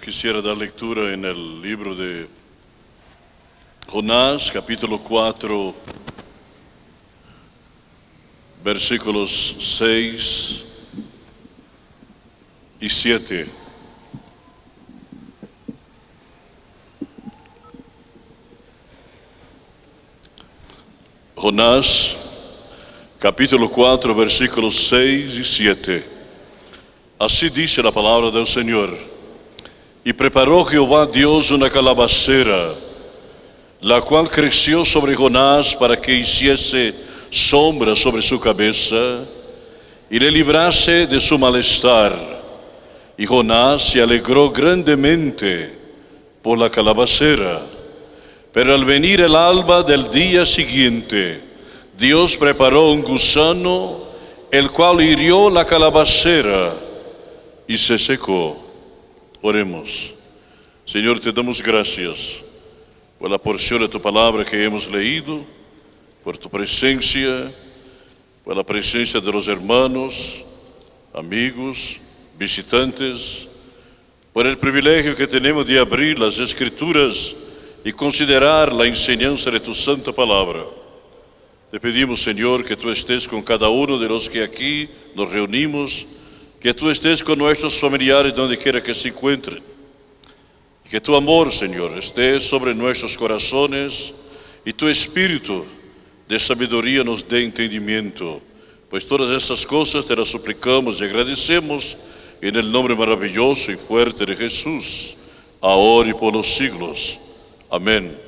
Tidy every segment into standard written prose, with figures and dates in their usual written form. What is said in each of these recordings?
quisiera dar lectura en el libro de Jonás, capítulo 4, versículos 6 y 7. Jonás, capítulo 4, versículos 6 y 7. Así dice la palabra del Señor. Y preparó Jehová Dios una calabacera, la cual creció sobre Jonás para que hiciese sombra sobre su cabeza y le librase de su malestar. Y Jonás se alegró grandemente por la calabacera. Pero al venir el alba del día siguiente, Dios preparó un gusano, el cual hirió la calabacera y se secó. Oremos. Señor, te damos gracias por la porción de tu palabra que hemos leído, por tu presencia, por la presencia de los hermanos, amigos, visitantes, por el privilegio que tenemos de abrir las Escrituras y considerar la enseñanza de tu santa palabra. Te pedimos, Señor, que tú estés con cada uno de los que aquí nos reunimos, que tú estés con nuestros familiares donde quiera que se encuentren. Que tu amor, Señor, esté sobre nuestros corazones y tu espíritu de sabiduría nos dé entendimiento. Pues todas estas cosas te las suplicamos y agradecemos en el nombre maravilloso y fuerte de Jesús, ahora y por los siglos. Amén.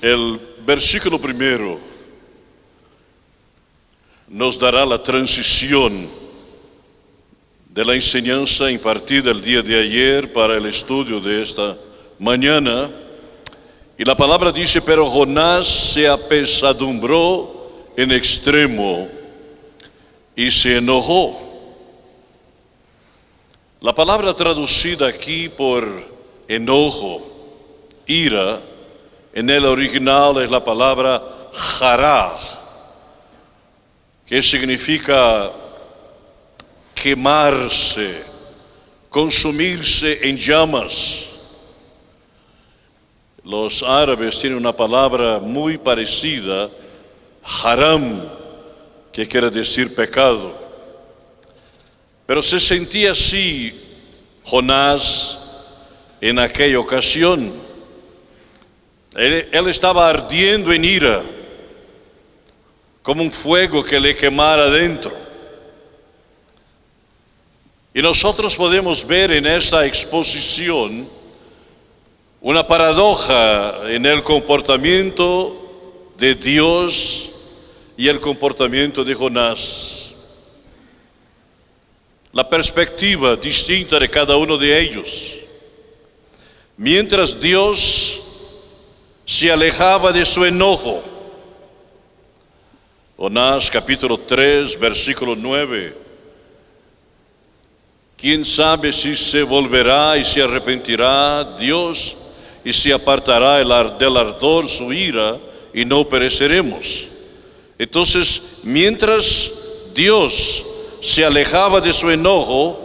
El versículo primero nos dará la transición de la enseñanza impartida el día de ayer para el estudio de esta mañana. Y la palabra dice, pero Jonás se apesadumbró en extremo y se enojó. La palabra traducida aquí por enojo, ira, en el original es la palabra jará, que significa quemarse, consumirse en llamas. Los árabes tienen una palabra muy parecida, haram, que quiere decir pecado. Pero se sentía así Jonás en aquella ocasión. Él estaba ardiendo en ira, como un fuego que le quemara adentro. Y nosotros podemos ver en esta exposición una paradoja en el comportamiento de Dios y el comportamiento de Jonás. La perspectiva distinta de cada uno de ellos. Mientras Dios se alejaba de su enojo. Jonás capítulo 3, versículo 9. ¿Quién sabe si se volverá y se arrepentirá Dios y se apartará del ardor su ira y no pereceremos? Entonces, mientras Dios se alejaba de su enojo,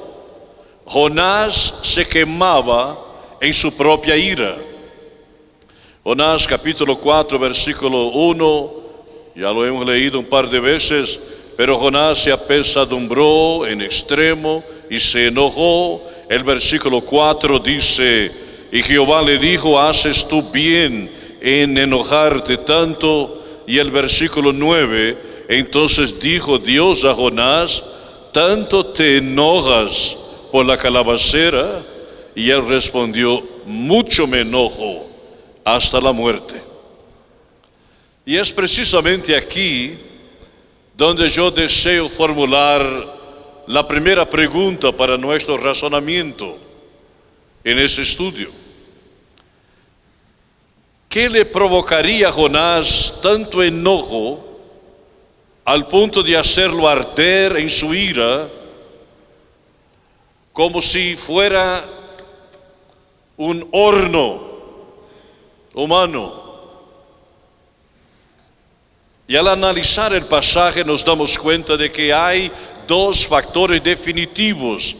Jonás se quemaba en su propia ira. Jonás capítulo 4, versículo 1, ya lo hemos leído un par de veces, pero Jonás se apesadumbró en extremo y se enojó. El versículo 4 dice, y Jehová le dijo, ¿haces tú bien en enojarte tanto? Y el versículo 9, entonces dijo Dios a Jonás, ¿tanto te enojas por la calabacera? Y él respondió, mucho me enojo, hasta la muerte. Y es precisamente aquí donde yo deseo formular la primera pregunta para nuestro razonamiento en ese estudio. ¿Qué le provocaría a Jonás tanto enojo al punto de hacerlo arder en su ira como si fuera un horno humano? Y al analizar el pasaje nos damos cuenta de que hay dos factores definitivos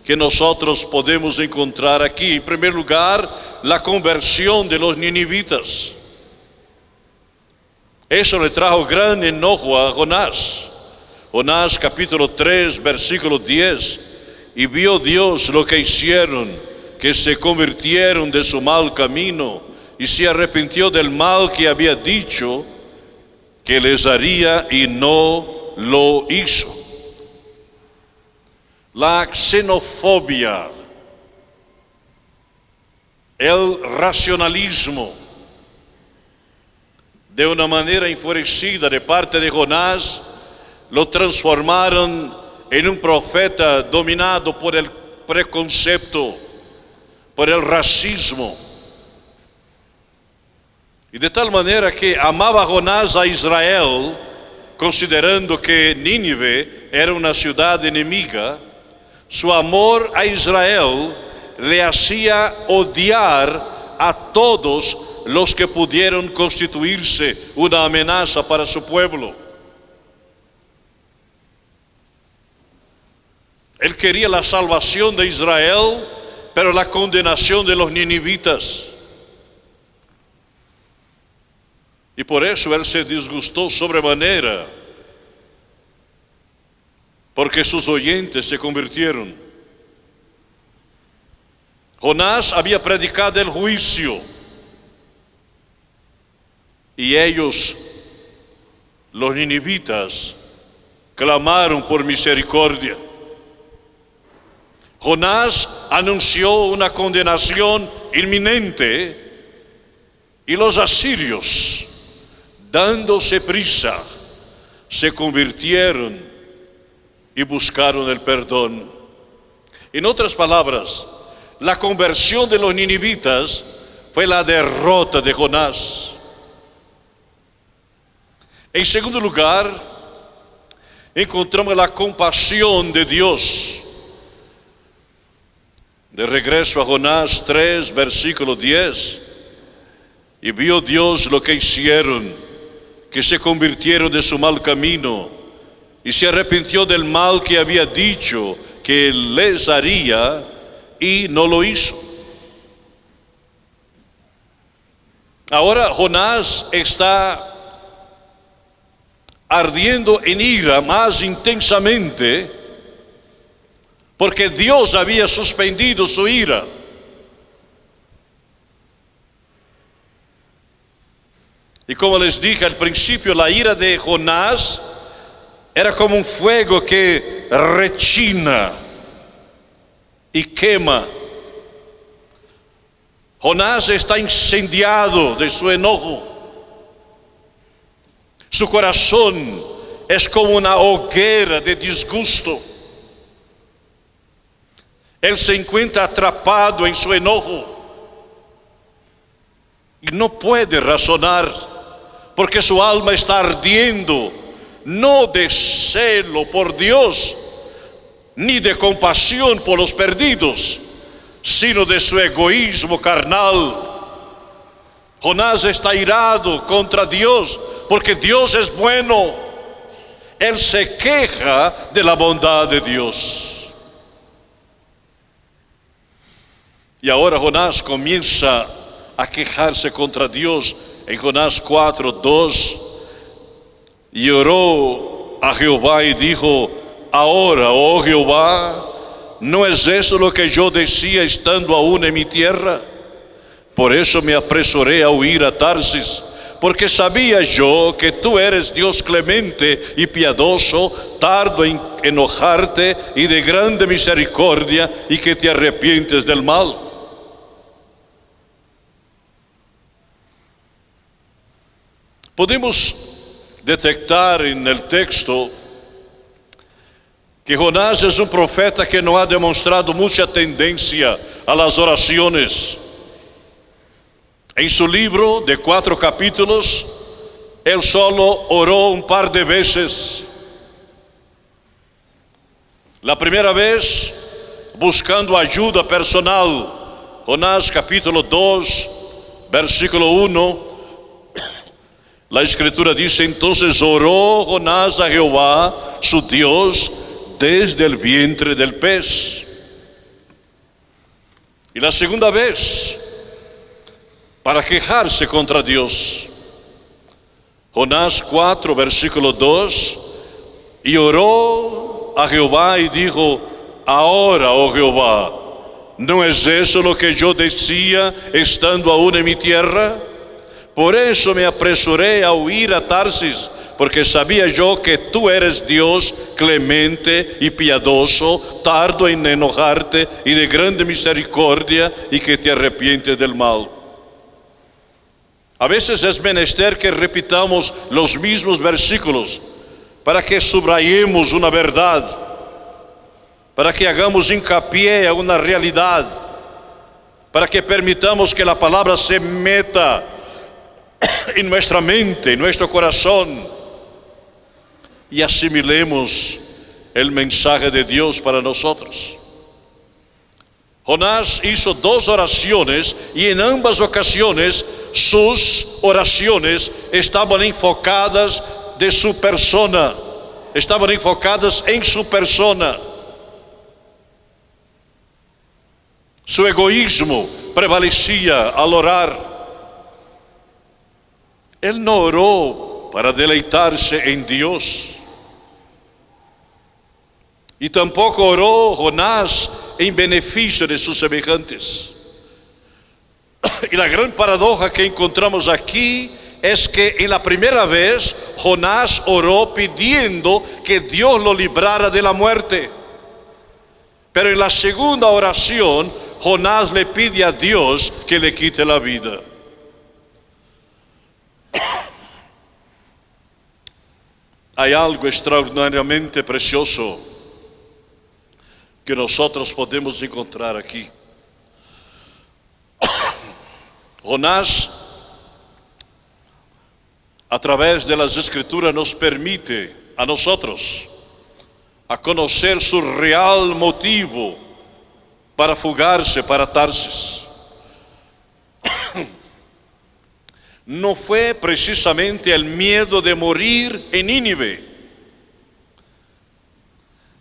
que nosotros podemos encontrar aquí. En primer lugar, la conversión de los ninivitas. Eso le trajo gran enojo a Jonás. Jonás capítulo 3, versículo 10. Y vio Dios lo que hicieron, que se convirtieron de su mal camino, y se arrepintió del mal que había dicho que les haría, y no lo hizo. La xenofobia, el racionalismo, de una manera enfurecida de parte de Jonás, lo transformaron en un profeta dominado por el preconcepto, por el racismo. Y de tal manera que amaba Jonás a Israel, considerando que Nínive era una ciudad enemiga. Su amor a Israel le hacía odiar a todos los que pudieron constituirse una amenaza para su pueblo. Él quería la salvación de Israel, pero la condenación de los ninivitas. Y por eso él se disgustó sobremanera, porque sus oyentes se convirtieron. Jonás había predicado el juicio, y ellos, los ninivitas, clamaron por misericordia. Jonás anunció una condenación inminente, y los asirios, dándose prisa, se convirtieron y buscaron el perdón. En otras palabras, la conversión de los ninivitas fue la derrota de Jonás. En segundo lugar, encontramos la compasión de Dios. De regreso a Jonás 3, versículo 10. Y vio Dios lo que hicieron, que se convirtieron de su mal camino, y se arrepintió del mal que había dicho que les haría, y no lo hizo. Ahora Jonás está ardiendo en ira más intensamente, porque Dios había suspendido su ira. Y como les dije al principio, la ira de Jonás era como un fuego que rechina y quema. Jonás está incendiado de su enojo. Su corazón es como una hoguera de disgusto. Él se encuentra atrapado en su enojo y no puede razonar, porque su alma está ardiendo, no de celo por Dios, ni de compasión por los perdidos, sino de su egoísmo carnal. Jonás está irado contra Dios, porque Dios es bueno. Él se queja de la bondad de Dios. Y ahora Jonás comienza a quejarse contra Dios. En Jonás 4, 2, y oró a Jehová y dijo: ahora, oh Jehová, ¿no es eso lo que yo decía estando aún en mi tierra? Por eso me apresuré a huir a Tarsis, porque sabía yo que tú eres Dios clemente y piadoso, tardo en enojarte y de grande misericordia, y que te arrepientes del mal. Podemos detectar en el texto que Jonás es un profeta que no ha demostrado mucha tendencia a las oraciones. En su libro de 4 capítulos, él solo oró un par de veces. La primera vez, buscando ayuda personal. Jonás capítulo 2, versículo 1. La Escritura dice: entonces oró Jonás a Jehová, su Dios, desde el vientre del pez. Y la segunda vez, para quejarse contra Dios. Jonás 4, versículo 2, y oró a Jehová y dijo: ahora, oh Jehová, ¿no es eso lo que yo decía estando aún en mi tierra? Por eso me apresuré a huir a Tarsis, porque sabía yo que tú eres Dios clemente y piadoso, tardo en enojarte y de grande misericordia, y que te arrepientes del mal. A veces es menester que repitamos los mismos versículos para que subrayemos una verdad, para que hagamos hincapié a una realidad, para que permitamos que la palabra se meta en nuestra mente, en nuestro corazón, y asimilemos el mensaje de Dios para nosotros. Jonás hizo 2 oraciones y en ambas ocasiones sus oraciones estaban enfocadas de su persona, estaban enfocadas en su persona. Su egoísmo prevalecía al orar. Él no oró para deleitarse en Dios. Y tampoco oró Jonás en beneficio de sus semejantes. Y la gran paradoja que encontramos aquí es que en la primera vez Jonás oró pidiendo que Dios lo librara de la muerte. Pero en la segunda oración Jonás le pide a Dios que le quite la vida. Hay algo extraordinariamente precioso que nosotros podemos encontrar aquí. Jonás, a través de las Escrituras, nos permite a nosotros a conocer su real motivo para fugarse para Tarsis. No fue precisamente el miedo de morir en Nínive,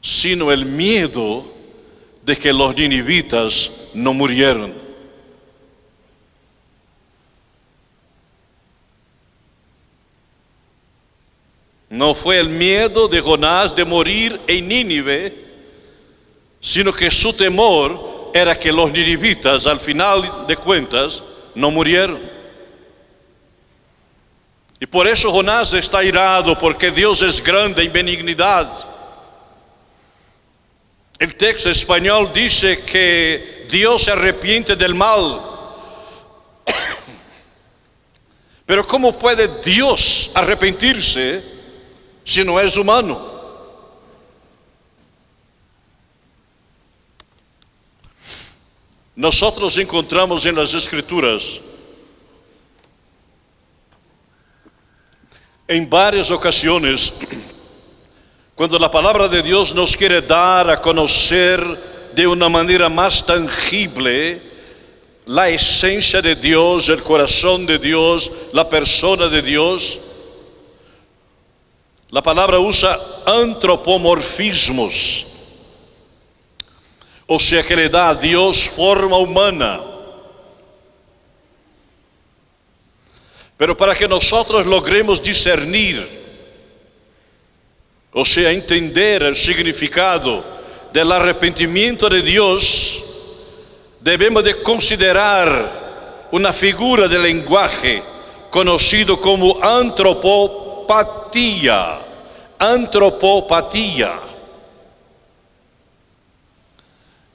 sino el miedo de que los ninivitas no murieron. No fue el miedo de Jonás de morir en Nínive, sino que su temor era que los ninivitas, al final de cuentas, no murieron. Y por eso Jonás está irado, porque Dios es grande en benignidad. El texto español dice que Dios se arrepiente del mal. Pero ¿cómo puede Dios arrepentirse si no es humano? Nosotros encontramos en las Escrituras en varias ocasiones cuando la palabra de Dios nos quiere dar a conocer de una manera más tangible la esencia de Dios, el corazón de Dios, la persona de Dios. La palabra usa antropomorfismos, o sea que le da a Dios forma humana. Pero para que nosotros logremos discernir, o sea, entender el significado del arrepentimiento de Dios, debemos de considerar una figura de lenguaje conocido como antropopatía. Antropopatía.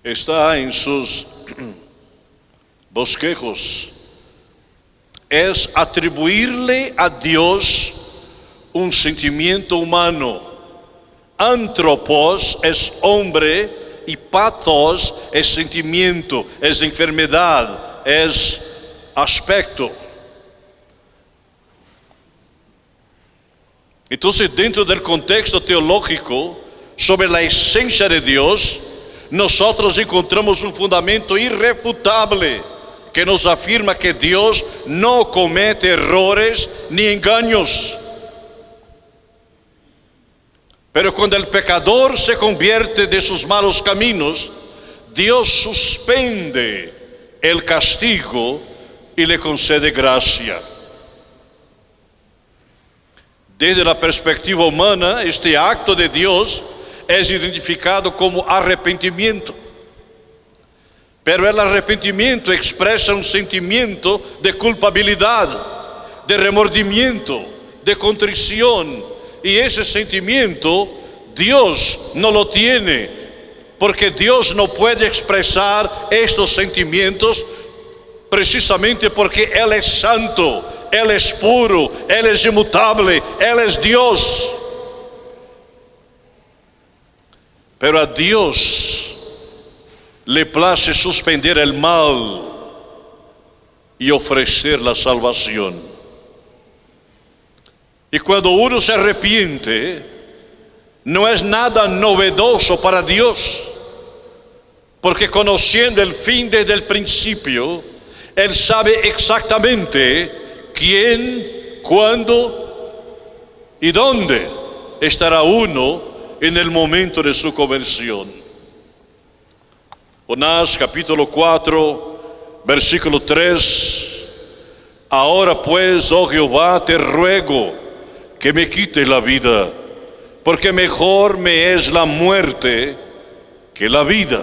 Está en sus bosquejos. Es atribuirle a Dios un sentimiento humano. Antropos es hombre y pathos es sentimiento, es enfermedad, es aspecto. Entonces, dentro del contexto teológico sobre la esencia de Dios, nosotros encontramos un fundamento irrefutable que nos afirma que Dios no comete errores ni engaños. Pero cuando el pecador se convierte de sus malos caminos, Dios suspende el castigo y le concede gracia. Desde la perspectiva humana, este acto de Dios es identificado como arrepentimiento. Pero el arrepentimiento expresa un sentimiento de culpabilidad, de remordimiento, de contrición. Y ese sentimiento Dios no lo tiene, porque Dios no puede expresar estos sentimientos precisamente porque Él es santo, Él es puro, Él es inmutable, Él es Dios. Pero a Dios le place suspender el mal y ofrecer la salvación. Y cuando uno se arrepiente, no es nada novedoso para Dios, porque conociendo el fin desde el principio, Él sabe exactamente quién, cuándo y dónde estará uno en el momento de su conversión. Jonás capítulo 4, versículo 3. Ahora pues, oh Jehová, te ruego que me quite la vida, porque mejor me es la muerte que la vida.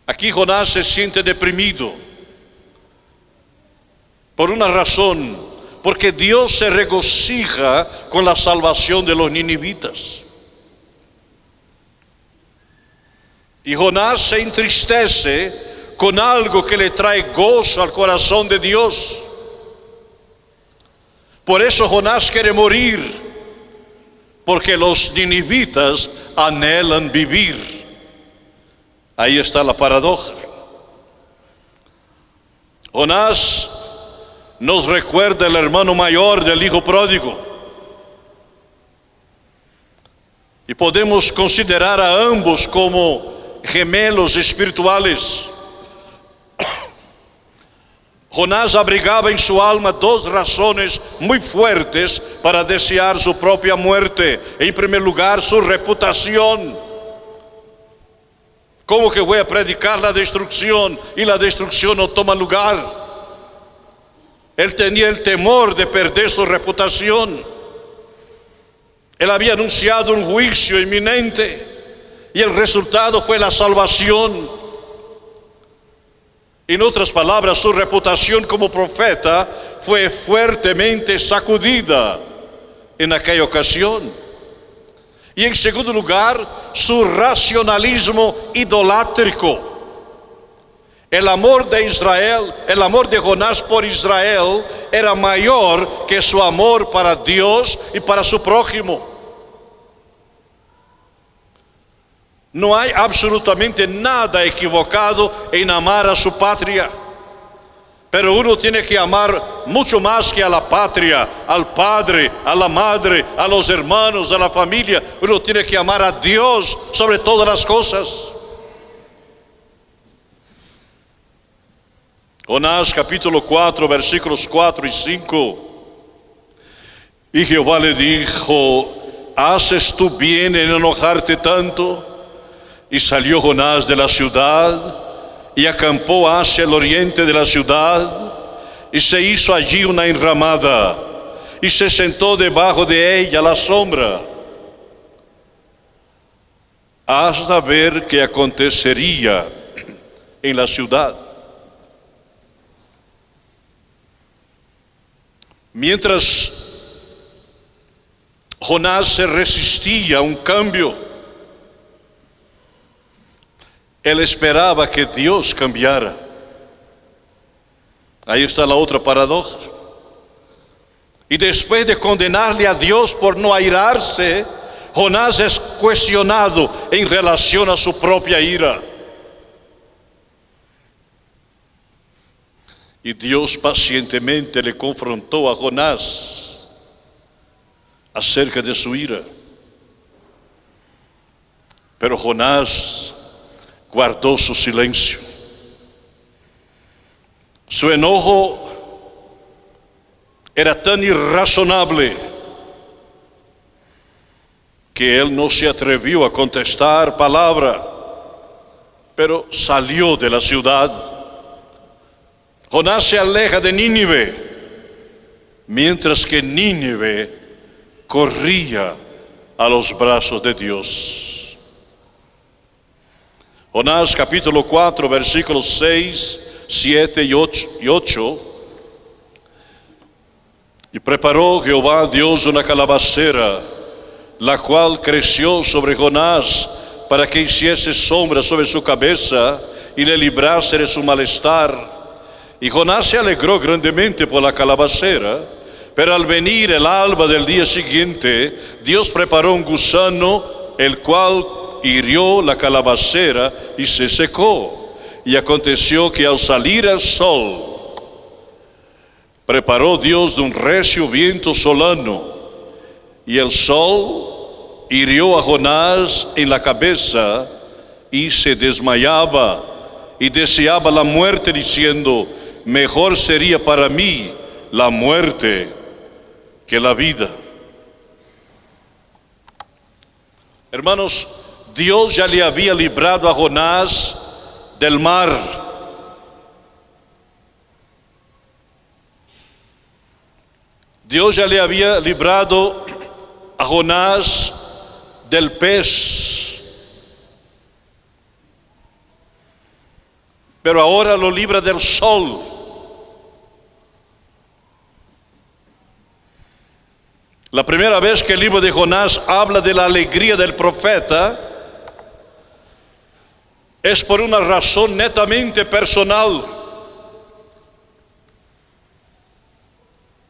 Aquí Jonás se siente deprimido por una razón, porque Dios se regocija con la salvación de los ninivitas. Y Jonás se entristece con algo que le trae gozo al corazón de Dios. Por eso Jonás quiere morir, porque los ninivitas anhelan vivir. Ahí está la paradoja. Jonás nos recuerda el hermano mayor del hijo pródigo. Y podemos considerar a ambos como gemelos espirituales. Jonás abrigaba en su alma dos razones muy fuertes para desear su propia muerte. En primer lugar, su reputación. ¿Cómo que voy a predicar la destrucción y la destrucción no toma lugar? Él tenía el temor de perder su reputación. Él había anunciado un juicio inminente y el resultado fue la salvación. En otras palabras, su reputación como profeta fue fuertemente sacudida en aquella ocasión. Y en segundo lugar, su racionalismo idolátrico. El amor de Israel, el amor de Jonás por Israel era mayor que su amor para Dios y para su prójimo. No hay absolutamente nada equivocado en amar a su patria. Pero uno tiene que amar mucho más que a la patria, al padre, a la madre, a los hermanos, a la familia. Uno tiene que amar a Dios sobre todas las cosas. Jonás capítulo 4, versículos 4 y 5. Y Jehová le dijo: ¿haces tú bien en enojarte tanto? Y salió Jonás de la ciudad y acampó hacia el oriente de la ciudad, y se hizo allí una enramada, y se sentó debajo de ella a la sombra, hasta ver qué acontecería en la ciudad. Mientras Jonás se resistía a un cambio, él esperaba que Dios cambiara. Ahí está la otra paradoja. Y después de condenarle a Dios por no airarse, Jonás es cuestionado en relación a su propia ira. Y Dios pacientemente le confrontó a Jonás acerca de su ira. Pero Jonás guardó su silencio. Su enojo era tan irrazonable que él no se atrevió a contestar palabra, pero salió de la ciudad. Jonás se aleja de Nínive, mientras que Nínive corría a los brazos de Dios. Jonás capítulo 4, versículos 6, 7 y 8. Y preparó Jehová Dios una calabacera, la cual creció sobre Jonás para que hiciese sombra sobre su cabeza y le librase de su malestar. Y Jonás se alegró grandemente por la calabacera, pero al venir el alba del día siguiente, Dios preparó un gusano, el cual hirió la calabacera y se secó. Y aconteció que al salir el sol, preparó Dios de un recio viento solano, y el sol hirió a Jonás en la cabeza, y se desmayaba, y deseaba la muerte, diciendo: mejor sería para mí la muerte que la vida. Hermanos, Dios ya le había librado a Jonás del mar. Dios ya le había librado a Jonás del pez, pero ahora lo libra del sol. La primera vez que el libro de Jonás habla de la alegría del profeta es por una razón netamente personal,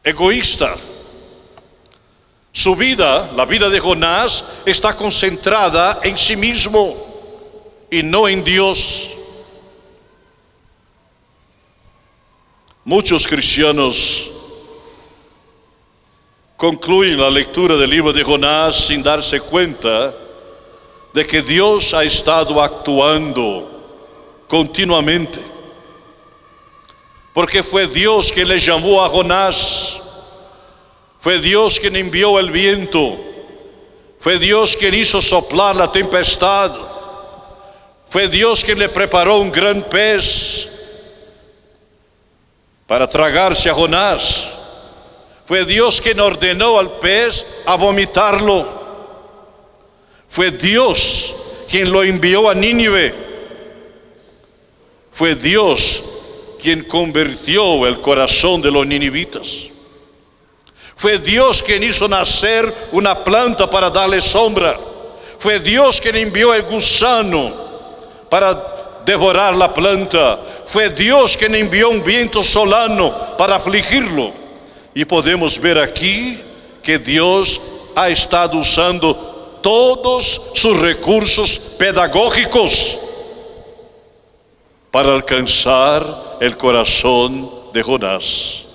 egoísta. Su vida, la vida de Jonás, está concentrada en sí mismo y no en Dios. Muchos cristianos concluyen la lectura del libro de Jonás sin darse cuenta de que Dios ha estado actuando continuamente, porque fue Dios quien le llamó a Jonás, fue Dios quien envió el viento, fue Dios quien hizo soplar la tempestad, fue Dios quien le preparó un gran pez para tragarse a Jonás. Fue Dios quien ordenó al pez a vomitarlo. Fue Dios quien lo envió a Nínive. Fue Dios quien convirtió el corazón de los ninivitas. Fue Dios quien hizo nacer una planta para darle sombra. Fue Dios quien envió el gusano para devorar la planta. Fue Dios quien envió un viento solano para afligirlo. Y podemos ver aquí que Dios ha estado usando todos sus recursos pedagógicos para alcanzar el corazón de Jonás.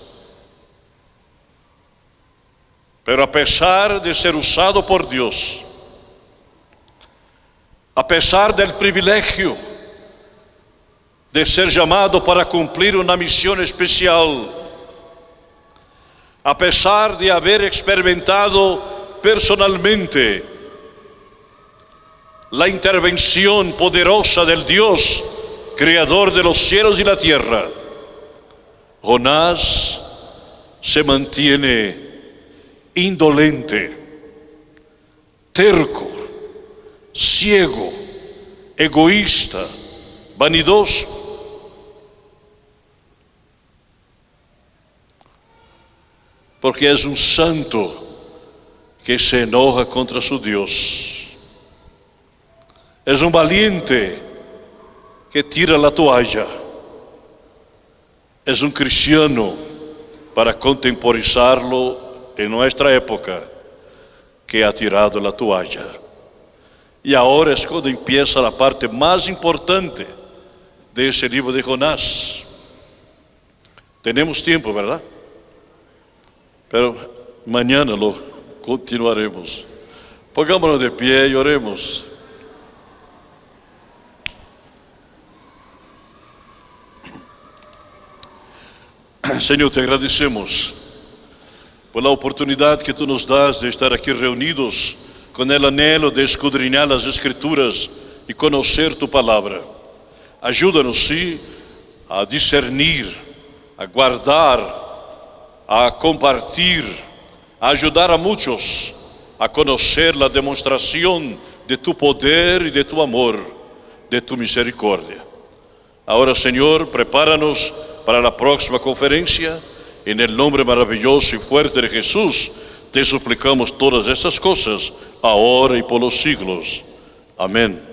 Pero a pesar de ser usado por Dios, a pesar del privilegio de ser llamado para cumplir una misión especial, a pesar de haber experimentado personalmente la intervención poderosa del Dios, creador de los cielos y la tierra, Jonás se mantiene indolente, terco, ciego, egoísta, vanidoso. Porque es un santo que se enoja contra su Dios. Es un valiente que tira la toalla. Es un cristiano, para contemporizarlo en nuestra época, que ha tirado la toalla. Y ahora es cuando empieza la parte más importante de ese libro de Jonás. Tenemos tiempo, ¿verdad? Pero mañana lo continuaremos. Pongámonos de pie y oremos. Señor, te agradecemos por la oportunidad que tú nos das de estar aquí reunidos con el anhelo de escudriñar las Escrituras y conocer tu palabra. Ayúdanos, sí, a discernir, a guardar, a compartir, a ayudar a muchos a conocer la demostración de tu poder y de tu amor, de tu misericordia. Ahora, Señor, prepáranos para la próxima conferencia. En el nombre maravilloso y fuerte de Jesús, te suplicamos todas estas cosas, ahora y por los siglos. Amén.